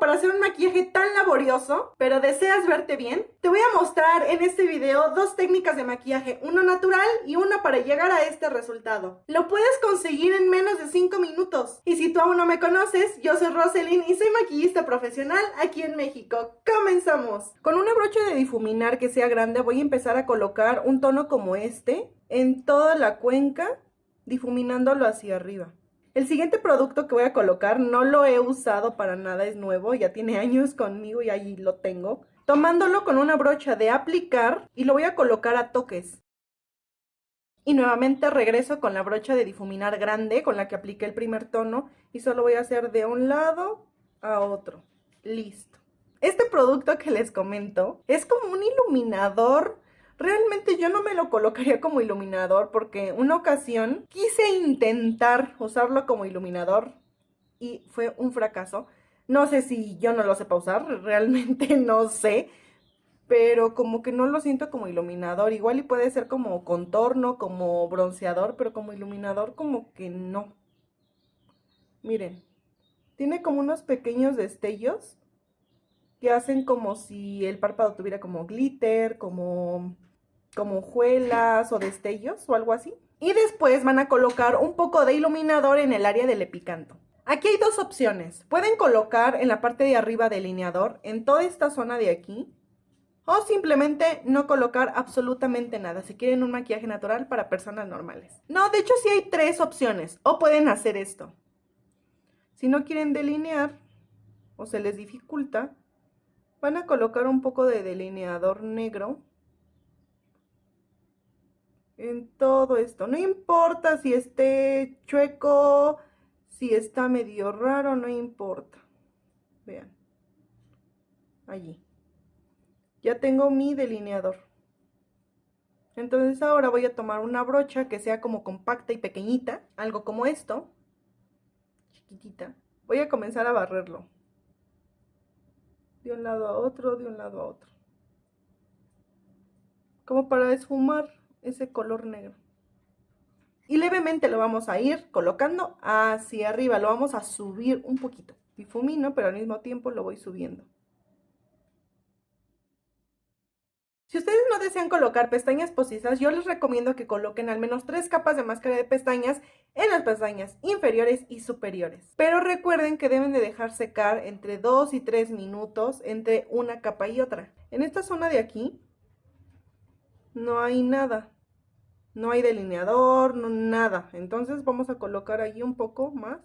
para hacer un maquillaje tan laborioso, pero deseas verte bien, te voy a mostrar en este video dos técnicas de maquillaje, uno natural y una para llegar a este resultado. Lo puedes conseguir en menos de 5 minutos. Y si tú aún no me conoces, yo soy Roselyn y soy maquillista profesional aquí en México. ¡Comenzamos! Con una brocha de difuminar que sea grande voy a empezar a colocar un tono como este en toda la cuenca, difuminándolo hacia arriba. El siguiente producto que voy a colocar no lo he usado para nada, es nuevo, ya tiene años conmigo y ahí lo tengo. Tomándolo con una brocha de aplicar y lo voy a colocar a toques. Y nuevamente regreso con la brocha de difuminar grande con la que apliqué el primer tono y solo voy a hacer de un lado a otro. Listo. Este producto que les comento es como un iluminador. Realmente yo no me lo colocaría como iluminador porque una ocasión quise intentar usarlo como iluminador y fue un fracaso. No sé si yo no lo sepa usar, realmente no sé, pero como que no lo siento como iluminador. Igual y puede ser como contorno, como bronceador, pero como iluminador como que no. Miren, tiene como unos pequeños destellos que hacen como si el párpado tuviera como glitter, como hojuelas o destellos o algo así. Y después van a colocar un poco de iluminador en el área del epicanto. Aquí hay dos opciones. Pueden colocar en la parte de arriba delineador, en toda esta zona de aquí, o simplemente no colocar absolutamente nada, si quieren un maquillaje natural para personas normales. No, de hecho sí hay tres opciones, o pueden hacer esto. Si no quieren delinear, o se les dificulta, van a colocar un poco de delineador negro en todo esto. No importa si esté chueco, si está medio raro, no importa. Vean. Allí. Ya tengo mi delineador. Entonces ahora voy a tomar una brocha que sea como compacta y pequeñita, algo como esto, chiquitita. Voy a comenzar a barrerlo. De un lado a otro, de un lado a otro. Como para esfumar ese color negro. Y levemente lo vamos a ir colocando hacia arriba, lo vamos a subir un poquito. Difumino, pero al mismo tiempo lo voy subiendo. Si ustedes no desean colocar pestañas postizas, yo les recomiendo que coloquen al menos 3 capas de máscara de pestañas en las pestañas inferiores y superiores. Pero recuerden que deben de dejar secar entre 2 y 3 minutos entre una capa y otra. En esta zona de aquí no hay nada. No hay delineador, no, nada. Entonces vamos a colocar allí un poco más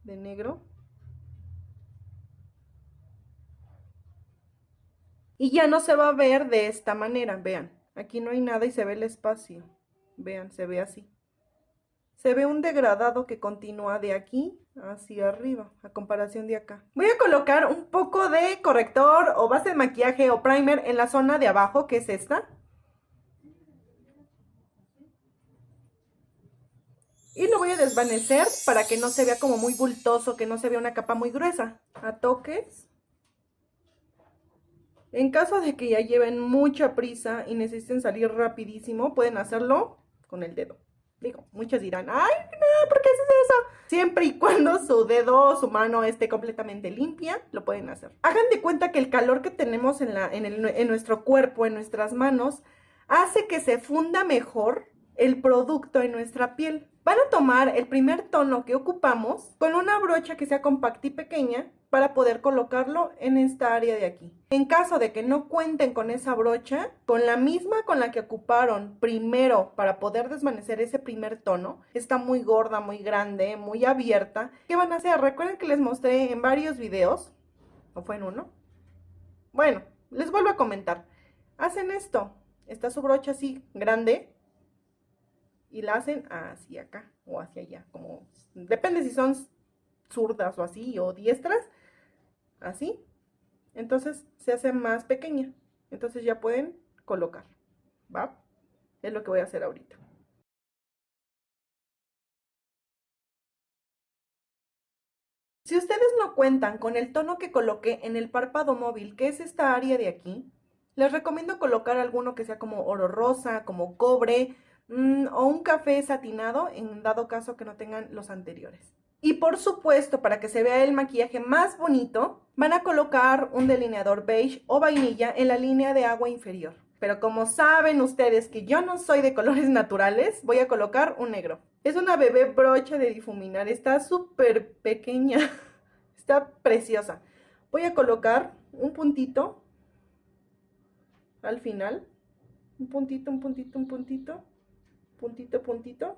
de negro. Y ya no se va a ver de esta manera, vean. Aquí no hay nada y se ve el espacio. Vean, se ve así. Se ve un degradado que continúa de aquí hacia arriba, a comparación de acá. Voy a colocar un poco de corrector o base de maquillaje o primer en la zona de abajo, que es esta. Y lo voy a desvanecer para que no se vea como muy bultoso, que no se vea una capa muy gruesa. A toques. En caso de que ya lleven mucha prisa y necesiten salir rapidísimo, pueden hacerlo con el dedo. Digo, muchos dirán, ay, no, ¿por qué haces eso? Siempre y cuando su dedo o su mano esté completamente limpia, lo pueden hacer. Hagan de cuenta que el calor que tenemos en nuestro cuerpo, en nuestras manos, hace que se funda mejor el producto en nuestra piel. Van a tomar el primer tono que ocupamos con una brocha que sea compacta y pequeña para poder colocarlo en esta área de aquí. En caso de que no cuenten con esa brocha, con la misma con la que ocuparon primero para poder desvanecer ese primer tono, está muy gorda, muy grande, muy abierta, ¿qué van a hacer? Recuerden que les mostré en varios videos, ¿o fue en uno? Bueno, les vuelvo a comentar. Hacen esto, está su brocha así grande, y la hacen hacia acá o hacia allá, como depende si son zurdas o así o diestras, así. Entonces se hace más pequeña. Entonces ya pueden colocar, ¿va? Es lo que voy a hacer ahorita. Si ustedes no cuentan con el tono que coloqué en el párpado móvil, que es esta área de aquí, les recomiendo colocar alguno que sea como oro rosa, como cobre, o un café satinado, en dado caso que no tengan los anteriores. Y por supuesto, para que se vea el maquillaje más bonito, van a colocar un delineador beige o vainilla en la línea de agua inferior. Pero como saben ustedes que yo no soy de colores naturales, voy a colocar un negro. Es una bebé brocha de difuminar, está súper pequeña, está preciosa. Voy a colocar un puntito al final, un puntito, un puntito, un puntito, puntito, puntito.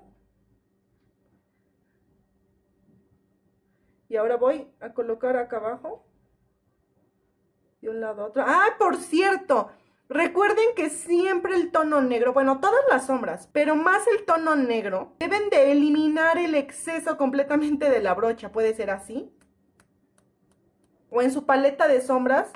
Y ahora voy a colocar acá abajo, de un lado a otro. ¡Ah, por cierto! Recuerden que siempre el tono negro, bueno, todas las sombras, pero más el tono negro, deben de eliminar el exceso completamente de la brocha. Puede ser así. O en su paleta de sombras,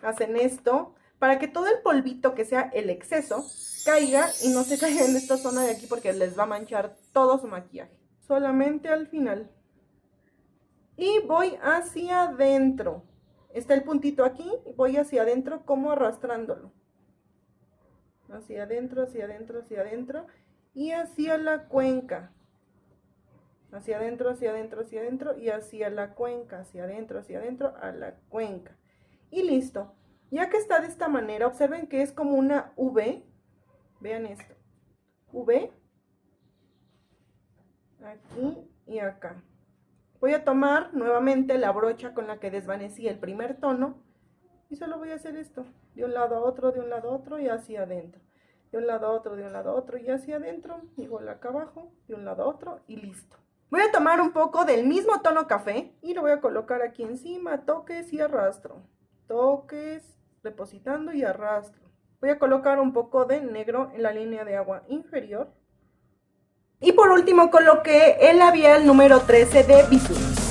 hacen esto, para que todo el polvito que sea el exceso, caiga y no se caiga en esta zona de aquí porque les va a manchar todo su maquillaje. Solamente al final. Y voy hacia adentro. Está el puntito aquí y voy hacia adentro como arrastrándolo. Hacia adentro, hacia adentro, hacia adentro. Y hacia la cuenca. Hacia adentro, hacia adentro, hacia adentro. Y hacia la cuenca. Hacia adentro, a la cuenca. Y listo. Ya que está de esta manera, observen que es como una V. Vean esto. V. Aquí y acá. Voy a tomar nuevamente la brocha con la que desvanecí el primer tono y solo voy a hacer esto, de un lado a otro, de un lado a otro y hacia adentro. De un lado a otro, de un lado a otro y hacia adentro, igual acá abajo, de un lado a otro y listo. Voy a tomar un poco del mismo tono café y lo voy a colocar aquí encima, toques y arrastro. Toques, depositando y arrastro. Voy a colocar un poco de negro en la línea de agua inferior. Y por último coloqué el labial número 13 de Bisú.